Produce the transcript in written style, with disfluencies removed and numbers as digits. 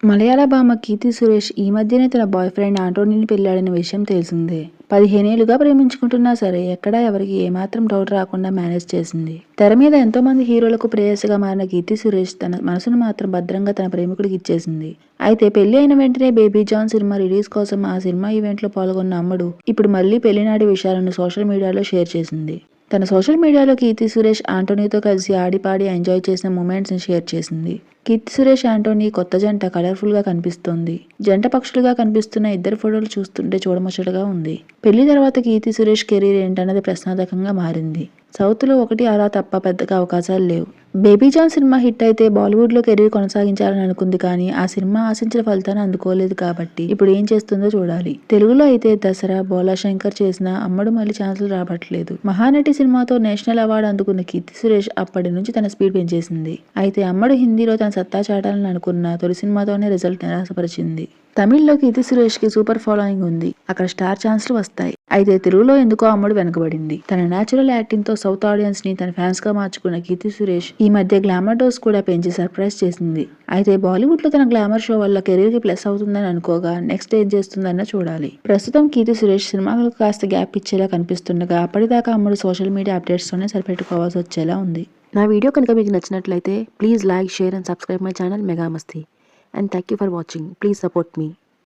మలయాళ భామ కీర్తి సురేష్ ఈ మధ్యనే తన బాయ్ ఫ్రెండ్ ఆంటోనీని పెళ్లాడిన విషయం తెలిసిందే. 15 ఏళ్లుగా ప్రేమించుకుంటున్నా సరే ఎక్కడా ఎవరికి ఏమాత్రం డౌట్ రాకుండా మేనేజ్ చేసింది. తెర మీద ఎంతో మంది హీరోలకు ప్రేయసిగా మారిన కీర్తి సురేష్ తన మనసును మాత్రం భద్రంగా తన ప్రేమికుడికి ఇచ్చేసింది. అయితే పెళ్లి అయిన వెంటనే బేబీ జాన్ సినిమా రిలీజ్ కోసం ఆ సినిమా ఈవెంట్ లో పాల్గొన్న అమ్మడు ఇప్పుడు మళ్లీ పెళ్లినాటి విషయాలను సోషల్ మీడియాలో షేర్ చేసింది. తన సోషల్ మీడియాలో కీర్తి సురేష్ ఆంటోనీతో కలిసి ఆడిపాడి ఎంజాయ్ చేసిన మూమెంట్స్ ని షేర్ చేసింది. కీర్తి సురేష్ ఆంటోనీ కొత్త జంట కలర్ఫుల్ గా కనిపిస్తోంది. జంట పక్షులుగా కనిపిస్తున్న ఇద్దరు ఫోటోలు చూస్తుంటే చూడముచ్చటగా ఉంది. పెళ్లి తర్వాత కీర్తి సురేష్ కెరీర్ ఏంటన్నది ప్రశ్నార్థకంగా మారింది. సౌత్ లో ఒకటి అలా తప్ప పెద్దగా అవకాశాలు లేవు. బేబీ జాన్ సినిమా హిట్ అయితే బాలీవుడ్ లో కెరీర్ కొనసాగించాలని అనుకుంది కానీ ఆ సినిమా ఆశించిన ఫలితాన్ని అందుకోలేదు కాబట్టి ఇప్పుడు ఏం చేస్తుందో చూడాలి. తెలుగులో అయితే దసరా, బోలా శంకర్ చేసిన అమ్మడు మళ్ళీ ఛాన్సులు రాబట్టలేదు. మహానటి సినిమాతో నేషనల్ అవార్డు అందుకున్న కీర్తి సురేష్ అప్పటి నుంచి తన స్పీడ్ పెంచేసింది. అయితే అమ్మడు హిందీలో తన సత్తా చాటాలని అనుకున్న తొలి సినిమాతోనే రిజల్ట్ నిరాశపరిచింది. తమిళ్లో కీర్తి సురేష్ కి సూపర్ ఫాలోయింగ్ ఉంది. అక్కడ స్టార్ ఛాన్సులు వస్తాయి. అయితే తెలుగులో ఎందుకో అమ్మడు వెనకబడింది. తన నేచురల్ యాక్టింగ్ తో సౌత్ ఆడియన్స్ ని తన ఫ్యాన్స్ గా మార్చుకున్న కీర్తి సురేష్ ఈ మధ్య గ్లామర్ డోస్ కూడా పెంచి సర్ప్రైజ్ చేసింది. అయితే బాలీవుడ్ లో తన గ్లామర్ షో వల్ల కెరీర్ కి ప్లస్ అవుతుందని అనుకోగా నెక్స్ట్ ఏం చేస్తుందన్న చూడాలి. ప్రస్తుతం కీర్తి సురేష్ సినిమాలకు కాస్త గ్యాప్ ఇచ్చేలా కనిపిస్తుండగా అప్పటిదాకా అమ్మడు సోషల్ మీడియా అప్డేట్స్ తోనే సరిపెట్టుకోవాల్సి వచ్చేలా ఉంది. నా వీడియో కనుక మీకు నచ్చినట్లయితే please like, share and subscribe my channel mega Masti. And thank you for watching. Please support me.